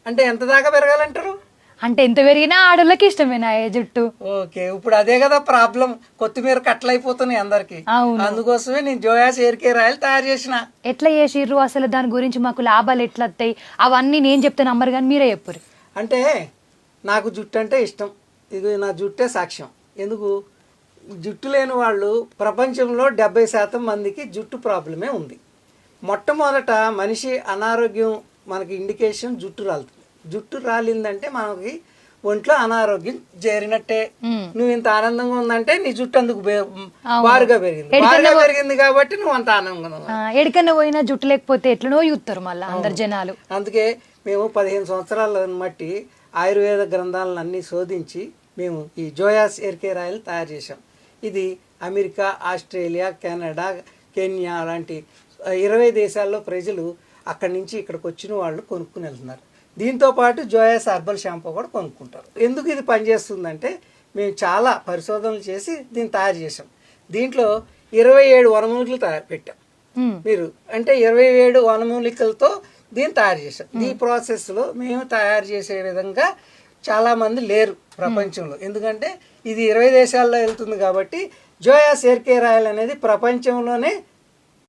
అంటే ఎంత దాకా పెరగాలంటారు? అంటే ఎంత పెరిగినా ఆడోళ్ళకి ఇష్టమేనా ఏ జుట్టు? ఓకే, ఇప్పుడు అదే కదా ప్రాబ్లం, కొత్తిమీర కట్టలు అయిపోతున్నాయి అందరికి. అవును. అందుకోసమే నేను జోయాస్ హెయిర్ కేర్ ఆయిల్ తయారు చేసిన. ఎట్లా చేసిర్రు అసలు? దాని గురించి మాకు లాభాలు ఎట్లా వస్తాయి అవన్నీ నేను చెప్తే నమ్మరు కానీ మీరే చెప్పుర్రు. అంటే నాకు జుట్టు అంటే ఇష్టం, ఇది నా జుట్టే సాక్ష్యం. ఎందుకు? జుట్టు లేని వాళ్ళు ప్రపంచంలో 70% మందికి జుట్టు ప్రాబ్లమే ఉంది. మొట్టమొదట మనిషి అనారోగ్యం మనకి ఇండికేషన్ జుట్టు రాలుతుంది. జుట్టు రాలిందంటే మనకి ఒంట్లో అనారోగ్యం చేరినట్టే. నువ్వు ఇంత ఆనందంగా ఉందంటే నీ జుట్టు అందుకు బారుగా పెరిగింది కాబట్టి నువ్వు అంత ఆనందంగా ఉన్నావు. ఎడికన్నా పోయినా జుట్టు లేకపోతే ఎట్లనో చూస్తారు మళ్ళీ అందరు జనాలు. అందుకే మేము 15 సంవత్సరాలను బట్టి ఆయుర్వేద గ్రంథాలను అన్నీ శోధించి మేము ఈ జోయాస్ హెయిర్ కేర్ ఆయిల్ తయారు చేసాం. ఇది అమెరికా, ఆస్ట్రేలియా, కెనడా, కెన్యా లాంటి 20 దేశాల్లో ప్రజలు అక్కడి నుంచి ఇక్కడికి వచ్చిన వాళ్ళు కొనుక్కుని వెళ్తున్నారు. దీంతోపాటు జోయాస్ హెర్బల్ షాంపూ కూడా కొనుక్కుంటారు. ఎందుకు ఇది పనిచేస్తుందంటే మేము చాలా పరిశోధనలు చేసి దీన్ని తయారు చేసాం. దీంట్లో 27 వనమూలికలు పెట్టాం. మీరు అంటే 27 వనమూలికలతో దీన్ని తయారు చేసాం. ఈ ప్రాసెస్లో మేము తయారు చేసే విధంగా చాలామంది లేరు ప్రపంచంలో. ఎందుకంటే ఇది 20 దేశాల్లో వెళ్తుంది కాబట్టి జోయాస్ హెయిర్ కేర్ ఆయిల్ అనేది ప్రపంచంలోనే